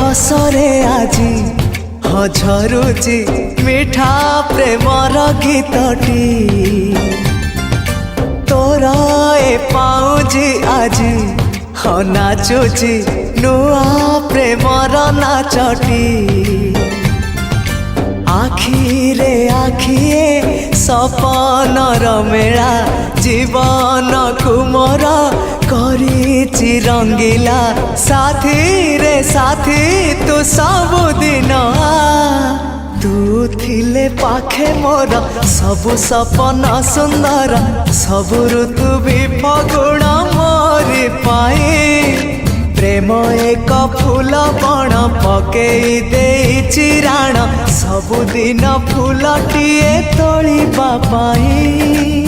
ରସରେ ଆଜି ଝରୁଛି ମିଠା ପ୍ରେମର ଗୀତଟି ତୋର ଏ ପାଉଁଜି ଆଜି ନାଚୁଛି ନୂଆ ପ୍ରେମର ନାଚଟି ଆଖିରେ ଆଖିଏ ସପନର ମେଳା ଜୀବନକୁ ମୋର କରିଛି ରଙ୍ଗିଲା ସାଥିରେ ସାଥି ତୁ ସବୁଦିନ ତୁ ଥିଲେ ପାଖେ ମୋର ସବୁ ସପନ ସୁନ୍ଦର ସବୁ ଋତୁ ବି ଫଗୁଣ ମୋରି ପାଇଁ ପ୍ରେମ ଏକ ଫୁଲ ବଣ ପକେଇ ଦେଇଛି ରାଣ ସବୁଦିନ ଫୁଲଟିଏ ତୋଳିବା ପାଇଁ।